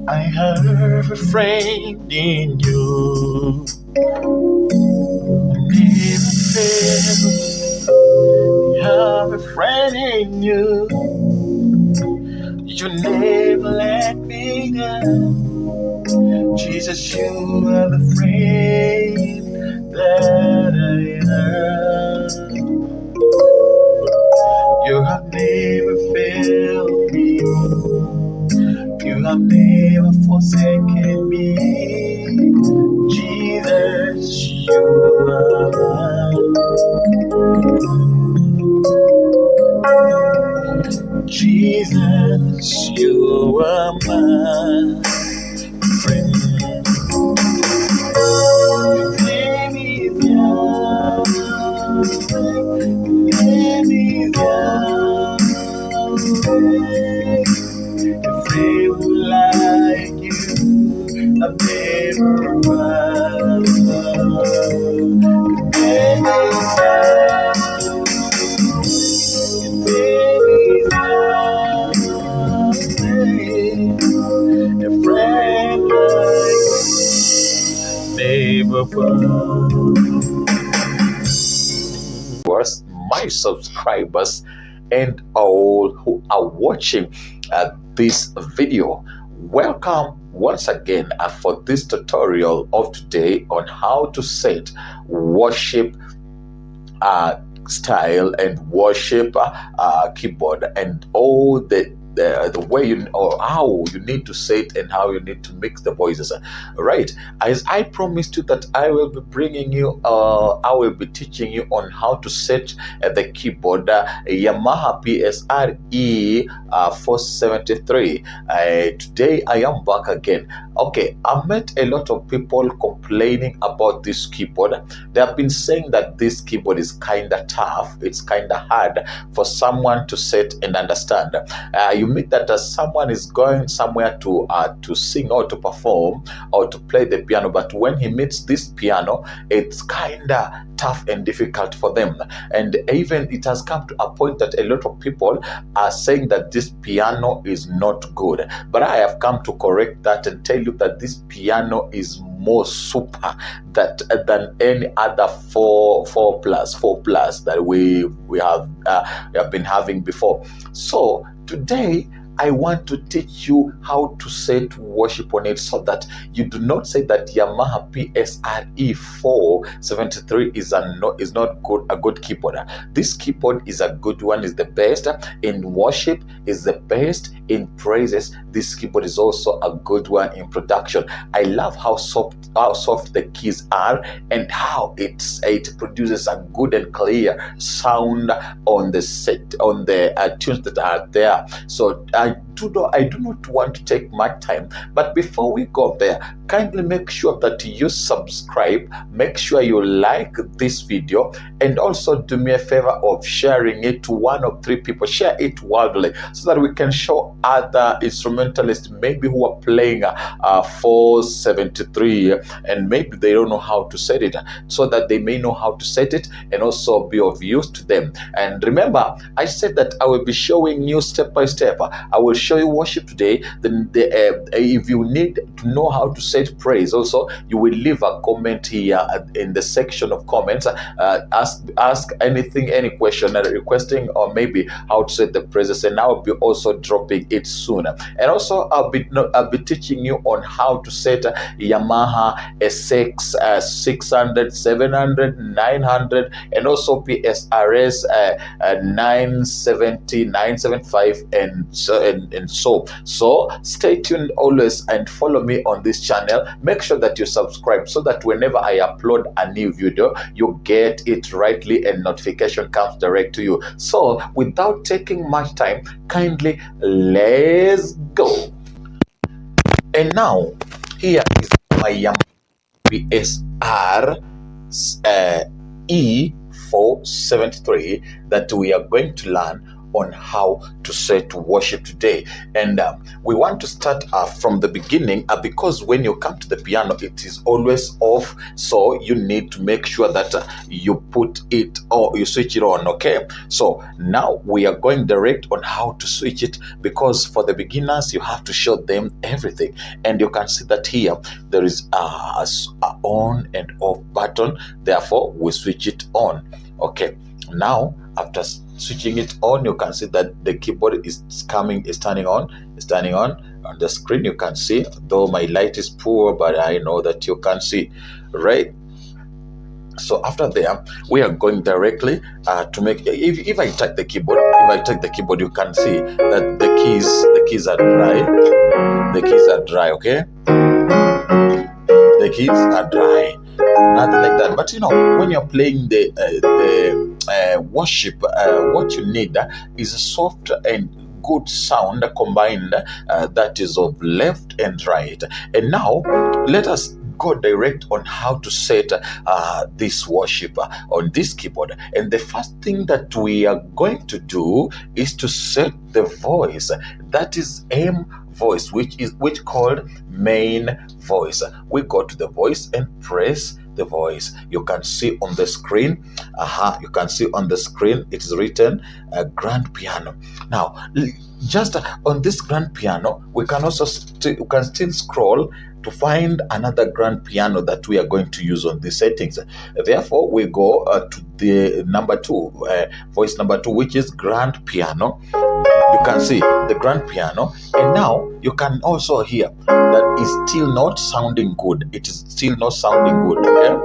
I have a friend in you. Never fail. I have a friend in you. You never let me down. Jesus, you are the friend that I have. You have never failed me. You have never forsaken me. Jesus, you are mine. Jesus, you are my friend. Like you, I've never found. A friend like never found. My subscribers and all who are watching this video, welcome once again for this tutorial of today on how to set worship style and worship keyboard and all the way you or how you need to set and how you need to mix the voices. Right, as I promised you that I will be bringing you I will be teaching you on how to set the keyboard Yamaha PSR-E473. Today I am back again. Okay, I met a lot of people complaining about this keyboard. They have been saying that this keyboard is kind of tough, it's kind of hard for someone to set and understand. You meet that someone is going somewhere to sing or to perform or to play the piano, but when he meets this piano, it's kind of tough and difficult for them. And even it has come to a point that a lot of people are saying that this piano is not good. But I have come to correct that and tell you that this piano is more super than any other four plus that we have been having before. So today I want to teach you how to set worship on it so that you do not say that Yamaha PSR-E473 is not a good keyboard. This keyboard is a good one, is the best in worship, is the best in praises. This keyboard is also a good one in production. I love how soft the keys are and how it produces a good and clear sound on the tunes that are there. So I do not want to take much time, but before we go there, kindly make sure that you subscribe, make sure you like this video, and also do me a favor of sharing it to 1 or 3 people. Share it widely so that we can show other instrumentalists maybe who are playing 473 and maybe they don't know how to set it, so that they may know how to set it and also be of use to them. And remember, I said that I will be showing you step by step. I will show you worship today. Then if you need to know how to set praise also, you will leave a comment here in the section of comments. Ask anything, any question, requesting or maybe how to set the praises, and I will be also dropping it soon. And also I'll be teaching you on how to set Yamaha SX 600, 700, 900, and also PSRS 970, 975, and so stay tuned always and follow me on this channel. Make sure that you subscribe so that whenever I upload a new video, you get it rightly and notification comes direct to you. So without taking much time, kindly let's go. And now here is my Yamaha PSR E473 that we are going to learn on how to set worship today. And we want to start from the beginning because when you come to the piano, it is always off. So you need to make sure that you put it or you switch it on. Okay. So now we are going direct on how to switch it, because for the beginners, you have to show them everything. And you can see that here there is a on and off button. Therefore, we switch it on. Okay. Now, after switching it on, you can see that the keyboard is turning on. On the screen. You can see, though my light is poor, but I know that you can see, right? So after there, we are going directly to make. If I take the keyboard, you can see that the keys are dry. The keys are dry. Okay, the keys are dry. Nothing like that. But when you're playing the worship, what you need is a soft and good sound combined, that is of left and right. And now let us go direct on how to set this worship on this keyboard. And the first thing that we are going to do is to set the voice, that is M voice, which called main voice. We go to the voice and press the voice. You can see on the screen, you can see on the screen it is written grand piano. Now just on this grand piano, we can also you can still scroll to find another grand piano that we are going to use on these settings. Therefore, we go to the number 2, voice number 2, which is grand piano. You can see the grand piano, and now you can also hear that is still not sounding good. It is still not sounding good. Okay.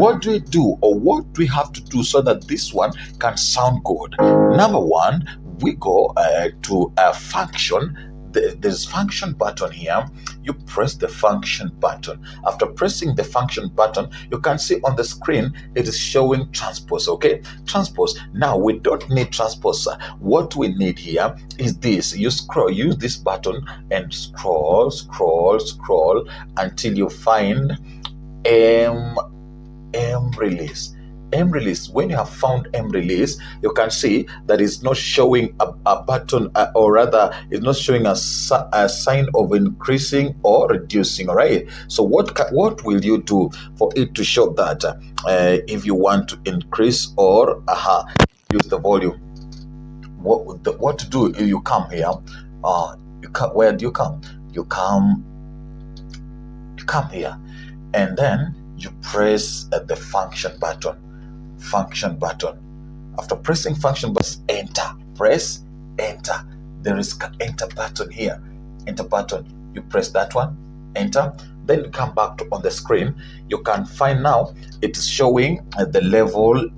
What do we do, or what do we have to do so that this one can sound good? Number 1, we go to a function. There's function button here. You press the function button. After pressing the function button, you can see on the screen it is showing transpose. Okay, transpose. Now we don't need transpose. What we need here is this. You use this button and scroll until you find M release. M release. When you have found M release, you can see that it's not showing a button, or rather it's not showing a sign of increasing or reducing. All right, so what will you do for it to show that? If you want to increase or use the volume, what to do? You come here. Where do you come? You come here, and then you press the function button. After pressing function button, enter. Press enter. There is enter button here. Enter button. You press that one. Enter. Then you come back to on the screen. You can find now it is showing the level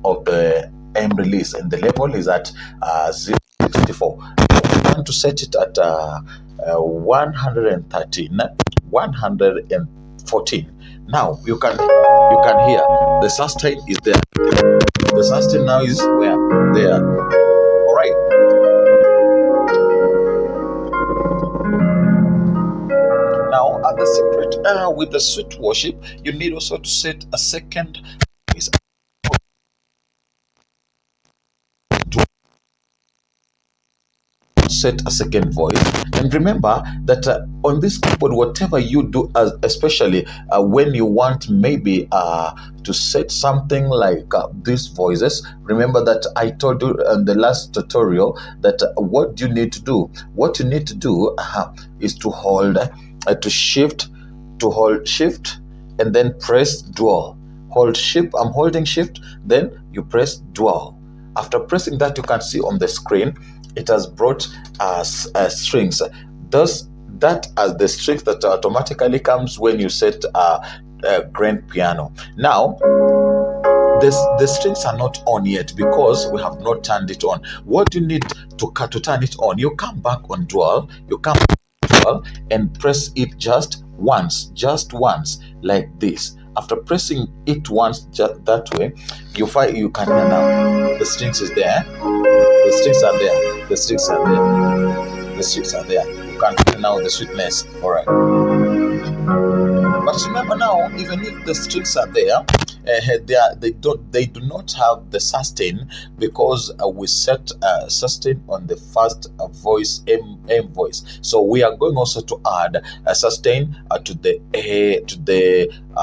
of the M release, and the level is at 0.64. We want to set it at 113, 114. Now you can hear the sustain is there. The sustain now is where? There. All right. Now at the secret with the sweet worship, you need also to set a second voice. Set a second voice, and remember that on this keyboard, whatever you do, especially when you want maybe to set something like these voices, remember that I told you in the last tutorial that what you need to do. What you need to do is to hold shift, and then press dual. Hold shift. I'm holding shift. Then you press dual. After pressing that, you can see on the screen it has brought strings. Thus, that as the strings that automatically comes when you set grand piano. Now, the strings are not on yet because we have not turned it on. What you need to turn it on, you come back on dual. You come back on dual and press it just once, like this. After pressing it once, just that way, you can hear now the strings is there. The strings are there. The strings are there. The strings are there. You can hear now the sweetness. All right. But remember now, even if the strings are there, they do not have the sustain, because we set sustain on the first voice, M voice. So we are going also to add a sustain to the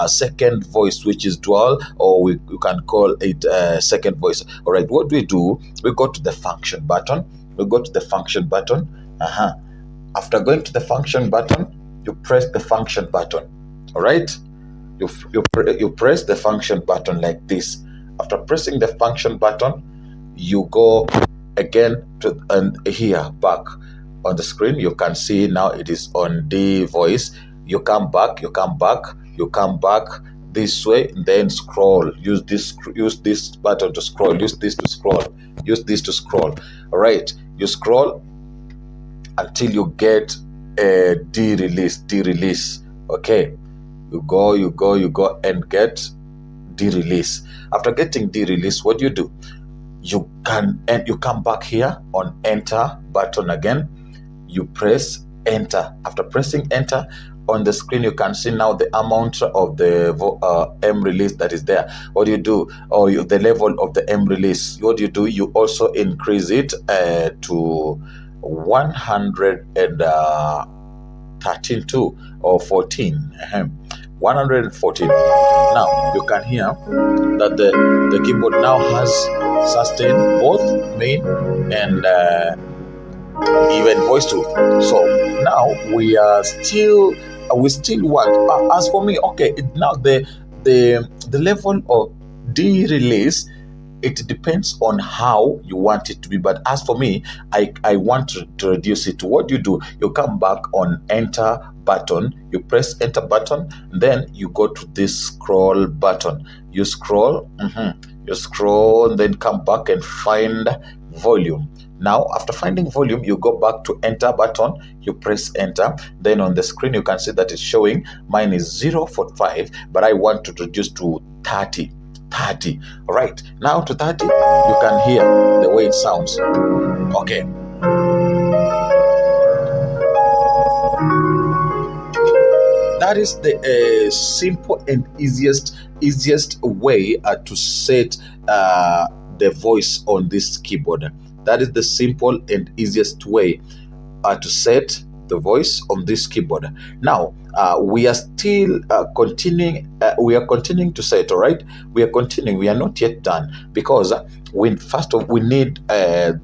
second voice, which is dual, or you can call it second voice. All right, what we do, we go to the function button. After going to the function button, you press the function button. All right, you press the function button like this. After pressing the function button, you go again to here back on the screen. You can see now it is on D voice. You come back this way, then scroll. Use this button to scroll. Use this to scroll. All right, you scroll until you get a D release. Okay, you go and get D release. After getting D release, what do? You come back here on enter button again. You press enter. After pressing enter, on the screen you can see now the amount of the M release that is there. What do? Or the level of the M release. What do? You also increase it to 113 too, or 14. 114. Now you can hear that the keyboard now has sustain, both main and even voice too. So now we still want. As for me, okay, now the level of D release, it depends on how you want it to be. But as for me, I want to reduce it. What do? You come back on enter button, you press enter button, then you go to this scroll button. You scroll, then come back and find volume. Now, after finding volume, you go back to enter button, you press enter. Then on the screen, you can see that it's showing mine is 0.45, but I want to reduce to 30. All right, now to 30, you can hear the way it sounds. Okay. That is the simple and easiest way to set the voice on this keyboard. That is the simple and easiest way to set the voice on this keyboard. Now we are still continuing. We are continuing to set. All right, we are continuing. We are not yet done, because we need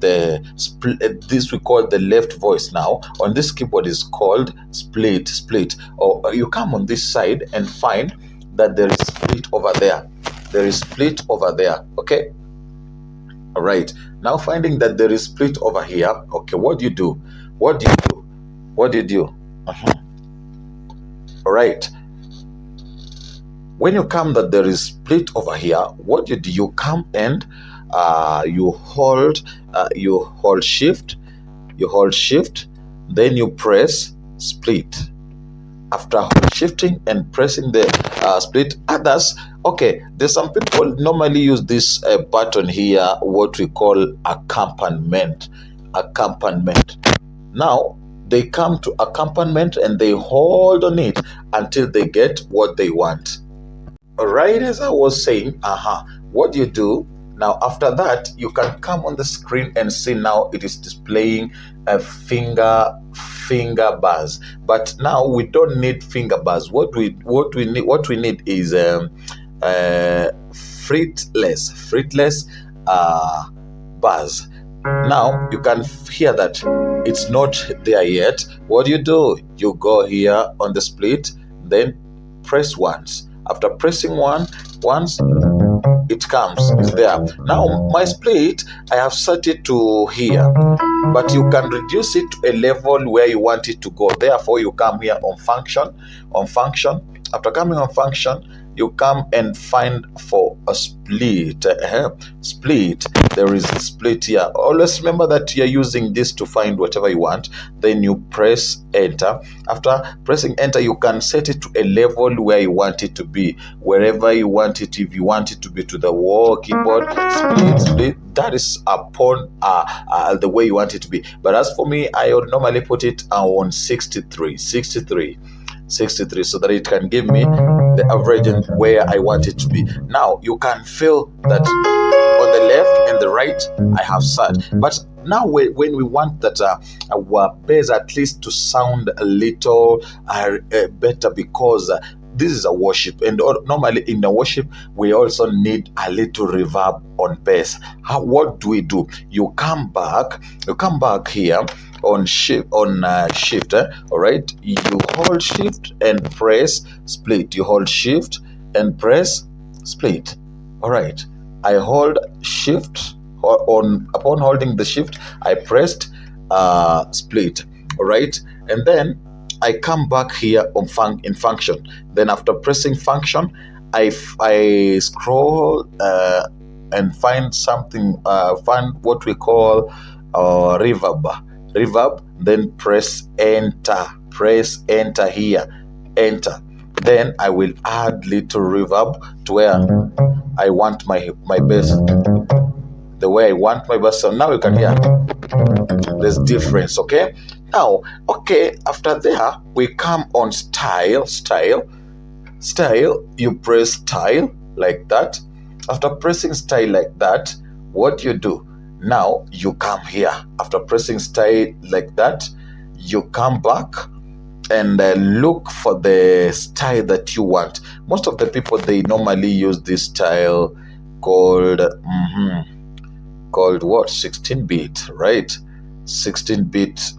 this we call the left voice. Now on this keyboard is called split. Or you come on this side and find that there is split over there. Okay. All right. Now finding that there is split over here. Okay. What do you do? All right. When you come that there is split over here, what do? You come and you hold shift, then you press split. After shifting and pressing the split, others, okay, there's some people normally use this button here, what we call accompaniment. Now they come to accompaniment and they hold on it until they get what they want. All right, as I was saying, what do? Now after that, you can come on the screen and see now it is displaying a finger bars. But now we don't need finger bars. What we need is fretless bars. Now you can hear that it's not there yet. What do? You go here on the split, then press once. After pressing once, it comes. It's there. Now my split, I have set it to here, but you can reduce it to a level where you want it to go. Therefore, you come here on function. After coming on function, you come and find for a split. Split. There is a split here. Always remember that you're using this to find whatever you want. Then you press enter. After pressing enter, you can set it to a level where you want it to be, wherever you want it. If you want it to be to the wall keyboard, split. That is upon the way you want it to be. But as for me, I would normally put it on 63. 63, so that it can give me the average and where I want it to be. Now you can feel that on the left and the right I have sad, but now when we want that our bass at least to sound a little better, because this is a worship, and normally in the worship we also need a little reverb on bass. What do? You come back here on shift, all right, you hold shift and press split, you hold shift and press split. All right, I hold shift, upon holding the shift I pressed split. All right, and then I come back here on in function. Then after pressing function, I scroll and find something, find what we call reverb. Then press enter here, enter. Then I will add little reverb to where I want my bass, the way I want my bass. So now you can hear there's difference. Okay, now after there we come on style. You press style like that. After pressing style like that, what you do now, you come here. After pressing style like that, you come back and look for the style that you want. Most of the people, they normally use this style called what, 16-bit, right? 16-bit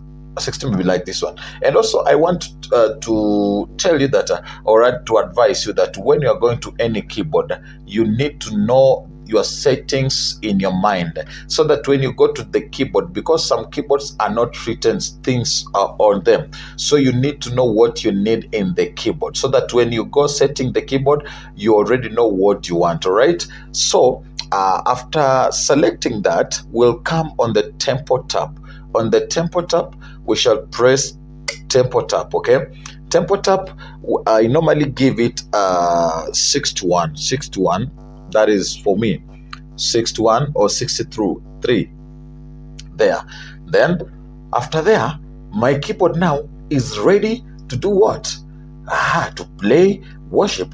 like this one. And also I want to tell you that or to advise you that when you are going to any keyboard, you need to know your settings in your mind, so that when you go to the keyboard, because some keyboards are not written things on them, so you need to know what you need in the keyboard, so that when you go setting the keyboard, you already know what you want. All right, so after selecting that, we'll come on the tempo tab. On the tempo tab, we shall press tempo tab. Okay, tempo tab, I normally give it 6 to 1. That is for me 6 to 1 or 63 there. Then after there, my keyboard now is ready to do what? To play worship.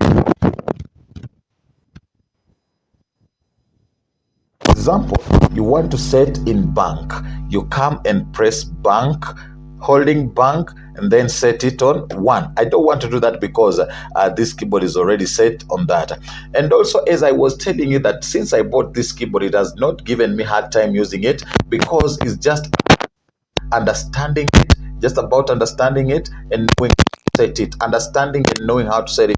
Example, you want to set in bank, you come and press bank, holding bank, and then set it on 1. I don't want to do that because this keyboard is already set on that. And also, as I was telling you, that since I bought this keyboard, it has not given me hard time using it, because it's just understanding it, just about understanding it and knowing how to set it, understanding and knowing how to set it.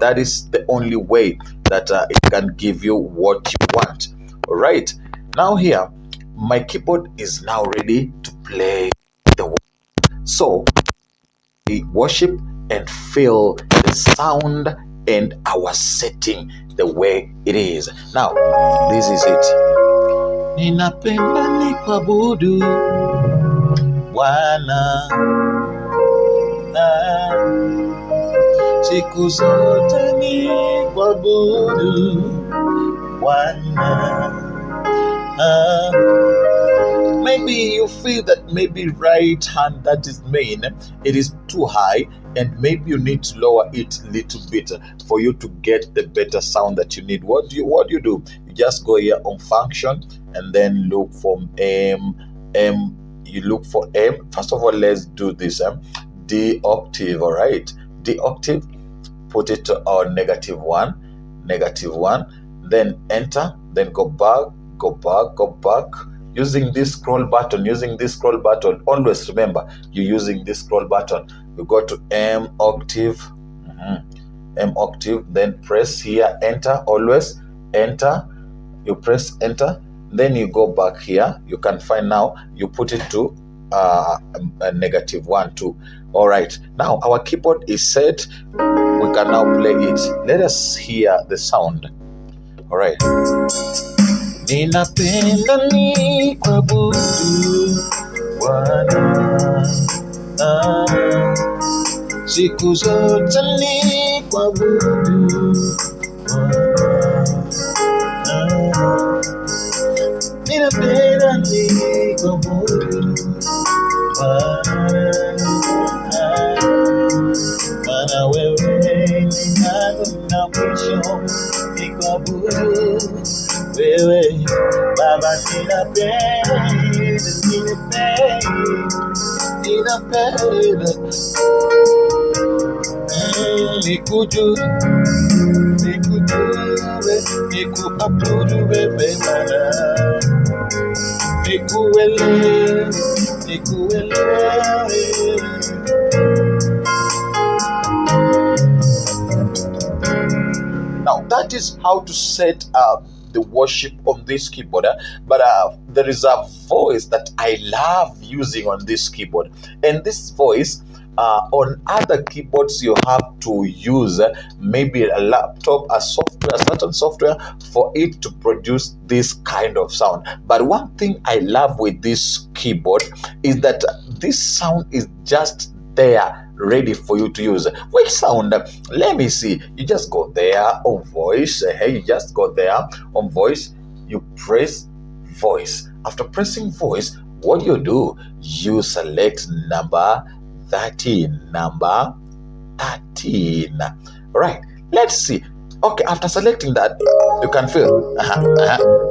That is the only way that it can give you what you want. All right, now here my keyboard is now ready to play the worship. So we worship and feel the sound and our setting the way it is. Now this is it. Ninapenda nikuabudu Bwana, siku zote nikuabudu Bwana. Maybe you feel that maybe right hand, that is main, it is too high, and maybe you need to lower it a little bit for you to get the better sound that you need. What do you do? You just go here on function and then look for M. You look for M. First of all, let's do this D octave. All right, D octave, put it on -1, then enter, then go back, using this scroll button. Always remember, you're using this scroll button. You go to M octave, then press here, enter. Always enter. You press enter, then you go back here. You can find, now you put it to -1 too. All right, now our keyboard is set. We can now play it. Let us hear the sound. All right. Ninapenda nikuabudu Bwana, siku zote nikuabudu Bwana, ninapenda nikuabudu Bwana, mwisho nikwabudu wewe Baba, ninapenda nikujue, nikuabudu wewe Bwana, nikuelewe. Now that is how to set up the worship on this keyboard, but there is a voice that I love using on this keyboard, and this voice on other keyboards you have to use maybe a laptop, a certain software for it to produce this kind of sound. But one thing I love with this keyboard is that this sound is just there ready for you to use. Which sound? Let me see. You just go there on voice. You just go there on voice. You press voice. After pressing voice, what you do? You select number 13. Number 13. Right. Let's see. Okay. After selecting that, you can feel.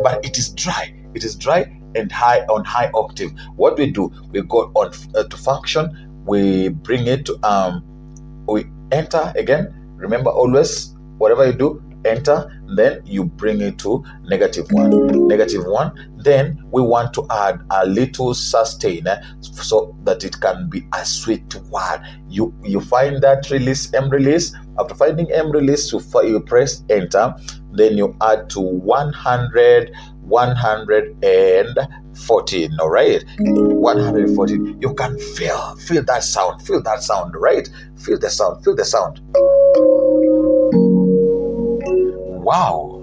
But it is dry. It is dry and high on high octave. What we do? We go on to function. We bring it to we enter again. Remember, always whatever you do, enter, then you bring it to -1. Then we want to add a little sustain so that it can be a sweet one. You find that release, M release. After finding M release, you press enter, then you add to 114. All right, 114. You can feel that sound, right? Feel the sound. Wow,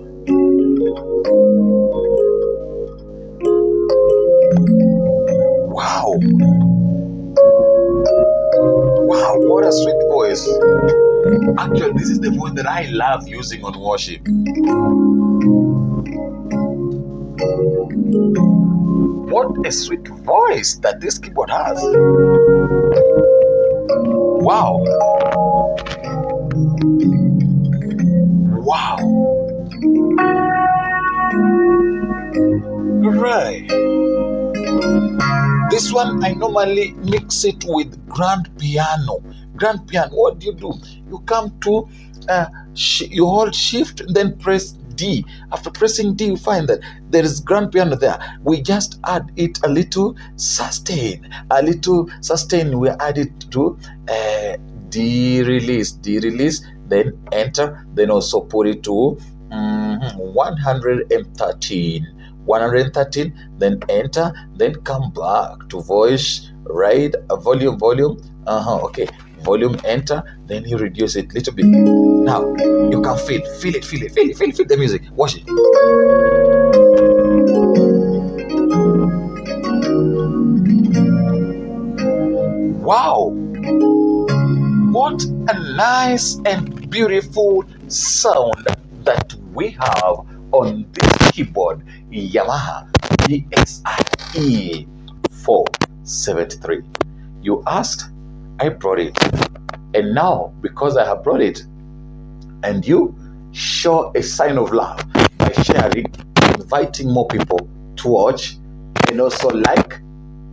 what a sweet voice. Actually, this is the voice that I love using on worship. What a sweet voice that this keyboard has. Wow. Right. This one I normally mix it with grand piano. What do? You come to you hold shift, then press D. After pressing D, you find that there is grand piano there. We just add it a little sustain. We add it to D release, then enter, then also put it to 113, then enter, then come back to voice, right? Volume, okay, volume, enter, then you reduce it a little bit. Now you can feel the music. Watch it. Wow, what a nice and beautiful sound that we have on this keyboard, Yamaha PSR-E473. You asked, I brought it, and now because I have brought it, and you show a sign of love by sharing, inviting more people to watch, and also like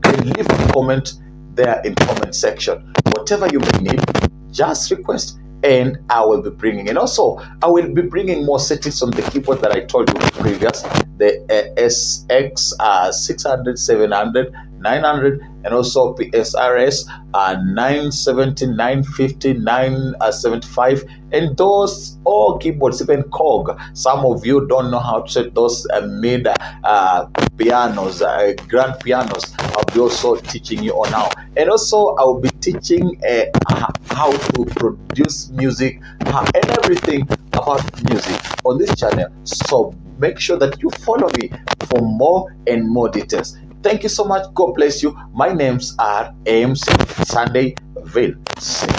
and leave a comment there in comment section. Whatever you may need, just request, and I will be bringing. And also, I will be bringing more settings on the keyboard that I told you previous, the SX 600, 700, 900, and also PSRS 970, 950, 975, and those all keyboards, even COG. Some of you don't know how to set those mid pianos, grand pianos. I'll be also teaching you on now, and also I will be teaching how to produce music and everything about music on this channel. So make sure that you follow me for more and more details. Thank you so much. God bless you. My names are AMC Sunday Vincent.